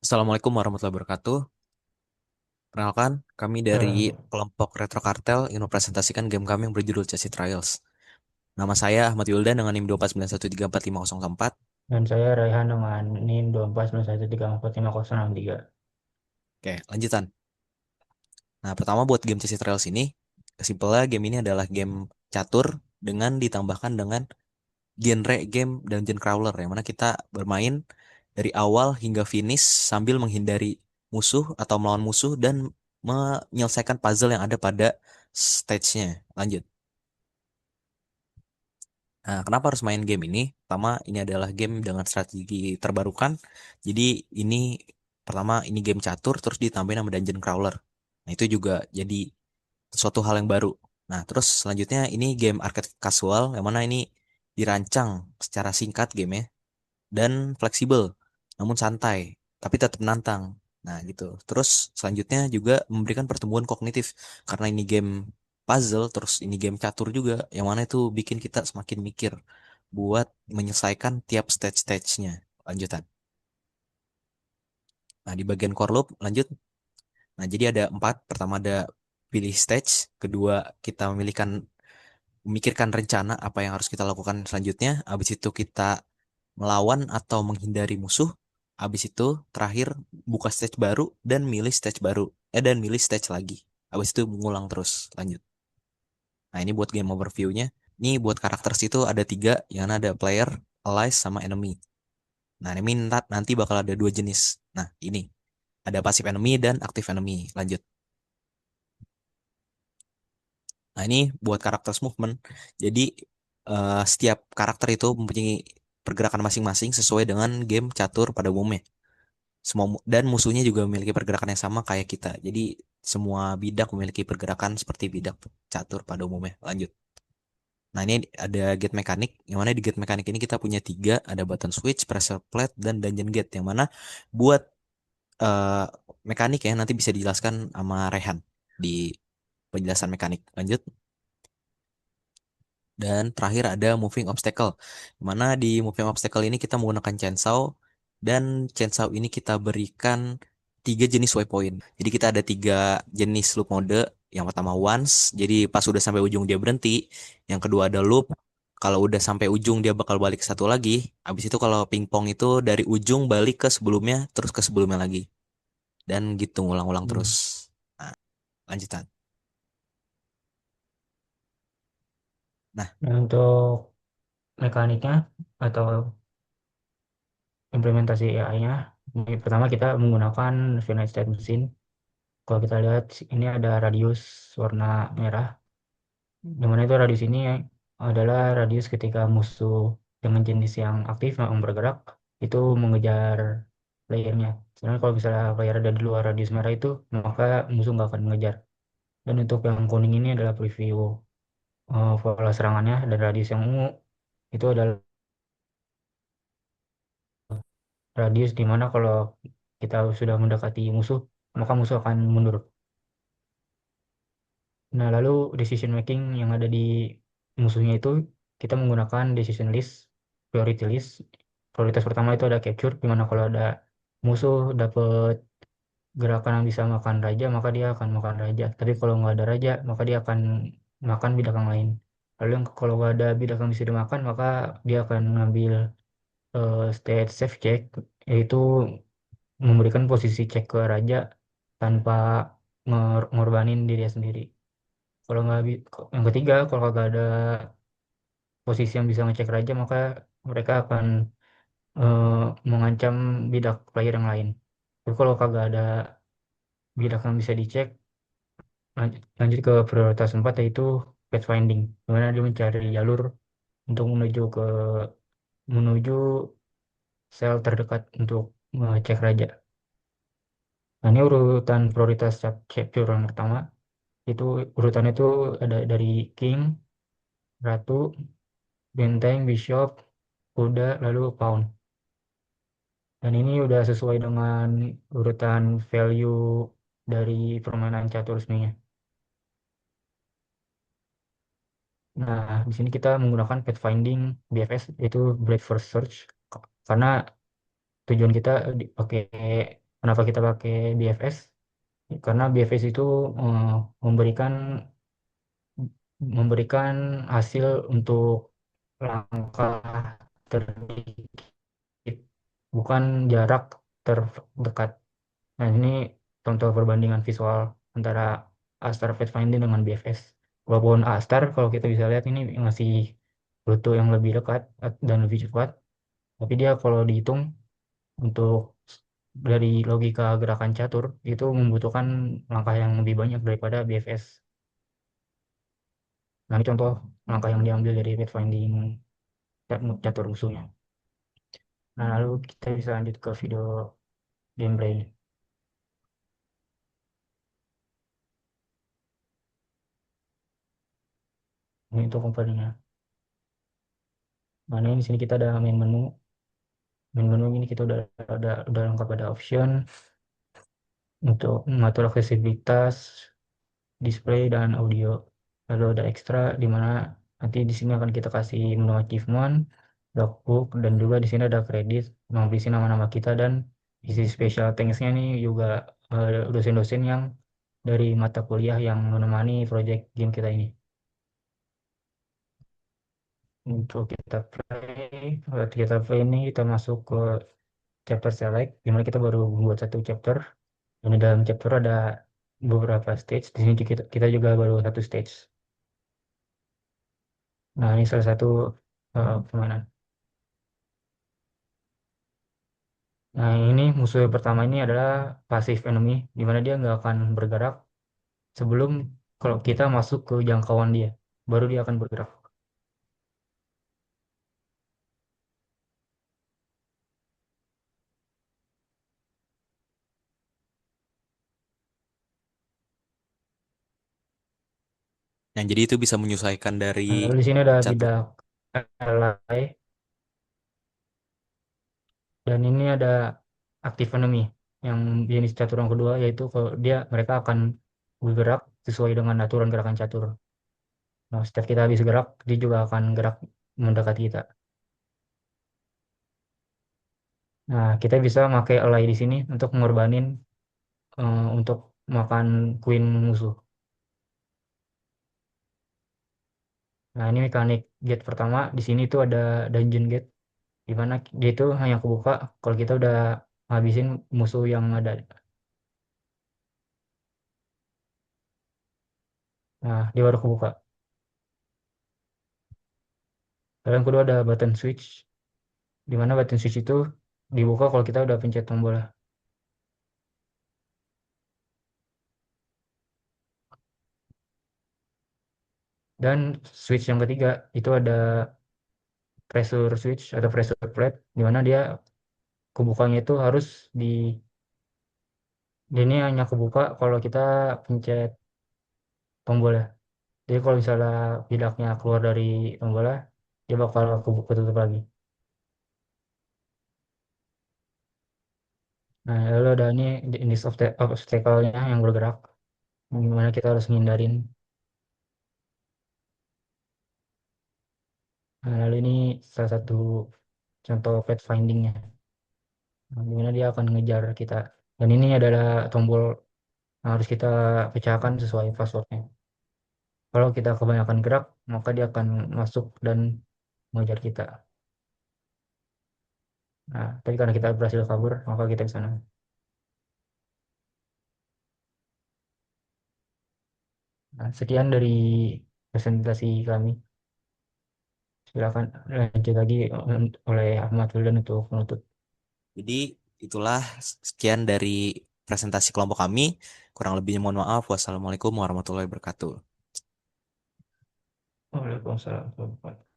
Assalamualaikum warahmatullahi wabarakatuh. Perkenalkan, kami dari Eh, kelompok Retro Kartel yang mempresentasikan game kami yang berjudul Chelsea Trials. Nama saya Ahmad Wildan dengan NIM 2491344504. dan saya Raihan dengan NIM 2491345063. Oke, lanjutan. Nah, pertama buat game Chelsea Trials ini, simpelnya game ini adalah game catur dengan ditambahkan dengan genre game dungeon crawler yang mana kita bermain dari awal hingga finish sambil menghindari musuh atau melawan musuh dan menyelesaikan puzzle yang ada pada stage-nya. Lanjut. Nah, kenapa harus main game ini? Pertama, ini adalah game dengan strategi terbarukan. Jadi ini pertama ini game catur terus ditambahin sama dungeon crawler. Nah, itu juga jadi suatu hal yang baru. Nah, terus selanjutnya ini game arcade casual yang mana ini dirancang secara singkat gamenya dan fleksibel, namun santai, tapi tetap menantang. Nah, gitu. Terus selanjutnya juga memberikan pertumbuhan kognitif karena ini game puzzle, terus ini game catur juga, yang mana itu bikin kita semakin mikir buat menyelesaikan tiap stage-stage-nya. Lanjutan. Nah, di bagian core loop, lanjut. Nah, jadi ada empat. Pertama ada pilih stage, kedua kita memikirkan rencana apa yang harus kita lakukan selanjutnya. Habis itu kita melawan atau menghindari musuh. Habis itu terakhir buka stage baru dan milih stage baru. Dan milih stage lagi. Habis itu mengulang terus. Lanjut. Nah ini buat game overview-nya. Ini buat karakter situ ada tiga. Yang ada player, allies, sama enemy. Nah ini nanti bakal ada dua jenis. Nah ini. Ada passive enemy dan active enemy. Lanjut. Nah ini buat karakter movement. Jadi setiap karakter itu mempunyai pergerakan masing-masing sesuai dengan game catur pada umumnya. Dan musuhnya juga memiliki pergerakan yang sama kayak kita. Jadi semua bidak memiliki pergerakan seperti bidak catur pada umumnya. Lanjut. Nah ini ada gate mekanik. Yang mana di gate mekanik ini kita punya tiga. Ada button switch, pressure plate, dan dungeon gate. Yang mana buat eh, mekanik ya nanti bisa dijelaskan sama Rehan di penjelasan mekanik. Lanjut. Dan terakhir ada moving obstacle. Mana di moving obstacle ini kita menggunakan chainsaw dan chainsaw ini kita berikan tiga jenis waypoint. Jadi kita ada tiga jenis loop mode. Yang pertama once, jadi pas udah sampai ujung dia berhenti. Yang kedua ada loop. Kalau udah sampai ujung dia bakal balik ke satu lagi. Habis itu kalau pingpong itu dari ujung balik ke sebelumnya terus ke sebelumnya lagi. Dan gitu ngulang-ulang terus. hmm. Nah, lanjutan. Nah, Nah, untuk mekaniknya atau implementasi AI-nya, pertama kita menggunakan finite state machine. Kalau kita lihat ini ada radius warna merah, dimana itu radius ini adalah radius ketika musuh dengan jenis yang aktif yang bergerak itu mengejar playernya. Sebenarnya kalau misalnya player ada di luar radius merah itu, maka musuh nggak akan mengejar. Dan untuk yang kuning ini adalah preview pola serangannya, dan radius yang ungu itu adalah radius di mana kalau kita sudah mendekati musuh, maka musuh akan mundur. Nah, lalu decision making yang ada di musuhnya itu kita menggunakan decision list, priority list. Prioritas pertama itu ada capture, di mana kalau ada musuh dapat gerakan yang bisa makan raja, maka dia akan makan raja. Tapi kalau nggak ada raja, maka dia akan makan bidak yang lain. Lalu yang kalau nggak ada bidak yang bisa dimakan, maka dia akan mengambil state safe check, yaitu memberikan posisi cek ke raja tanpa ngorbanin dirinya sendiri. Kalau nggak yang ketiga, kalau nggak ada posisi yang bisa ngecek raja, maka mereka akan eh, mengancam bidak player yang lain. Tapi kalau kagak ada bidak yang bisa dicek, lanjut ke prioritas 4 yaitu pathfinding, di mana dia mencari jalur untuk menuju sel terdekat untuk ngecek raja. Nah, ini urutan prioritas capture yang pertama. Itu urutannya itu ada dari king, ratu, benteng, bishop, kuda, lalu pawn. Dan ini udah sesuai dengan urutan value dari permainan catur resminya. Nah, di sini kita menggunakan pathfinding BFS, yaitu Breadth First Search, karena tujuan kita pakai Kenapa kita pakai BFS? Karena BFS itu eh, memberikan memberikan hasil untuk langkah terdekat, bukan jarak terdekat. Nah, ini contoh perbandingan visual antara Astar Pathfinding dengan BFS. Walaupun Astar, kalau kita bisa lihat ini masih rute yang lebih dekat dan lebih cepat, tapi dia kalau dihitung untuk dari logika gerakan catur itu membutuhkan langkah yang lebih banyak daripada BFS. Nah, ini contoh langkah yang diambil dari pathfinding catur musuhnya. Nah, lalu kita bisa lanjut ke video gameplay. Ini untuk komponennya. Nah, ini di sini kita ada main menu. Main menu ini kita udah lengkap, ada option untuk mengatur aksesibilitas, display dan audio. Lalu ada ekstra di mana nanti di sini akan kita kasih menu achievement, logbook, dan juga di sini ada kredit, mau isi nama-nama kita dan isi special thanks-nya nih juga dosen-dosen yang dari mata kuliah yang menemani project game kita ini. Untuk kita play ini kita masuk ke chapter select, dimana kita baru buat satu chapter. Dan di dalam chapter ada beberapa stage. Di sini kita juga baru satu stage. Nah, ini salah satu permainan. Nah, ini musuh yang pertama ini adalah passive enemy, di mana dia nggak akan bergerak sebelum kalau kita masuk ke jangkauan dia. Baru dia akan bergerak. Yang jadi itu bisa menyesuaikan dari Nah, lalu di sini ada catur. bidak ally, dan ini ada active enemy yang jenis catur yang kedua, yaitu kalau mereka akan bergerak sesuai dengan aturan gerakan catur. Nah, setiap kita habis gerak, dia juga akan gerak mendekati kita. Nah, kita bisa pakai ally di sini untuk ngorbanin untuk makan queen musuh. Nah, ini mekanik gate pertama. Di sini tuh ada dungeon gate, di mana dia itu hanya kebuka kalau kita udah habisin musuh yang ada. Nah, dia baru kebuka. Lalu yang kedua ada button switch, di mana button switch itu dibuka kalau kita udah pencet tombol. Dan switch yang ketiga itu ada pressure switch atau pressure plate, di mana dia kebukanya itu harus di ini hanya kebuka kalau kita pencet tombolnya. Jadi kalau misalnya bidaknya keluar dari tombolnya, dia bakal ketutup lagi. Nah, lalu ada ini jenis obstacle-nya yang bergerak, gimana kita harus menghindarin. Nah, lalu ini salah satu contoh pathfinding-nya, nah, gimana dia akan mengejar kita. Dan ini adalah tombol yang harus kita pecahkan sesuai passwordnya. Kalau kita kebanyakan gerak, maka dia akan masuk dan mengejar kita. Nah, tapi karena kita berhasil kabur, maka kita bisa menang. Nah, sekian dari presentasi kami. Silakan lanjut lagi oleh Ahmad Wildan untuk menutup. Jadi itulah sekian dari presentasi kelompok kami. Kurang lebihnya mohon maaf. Wassalamualaikum warahmatullahi wabarakatuh. Waalaikumsalam.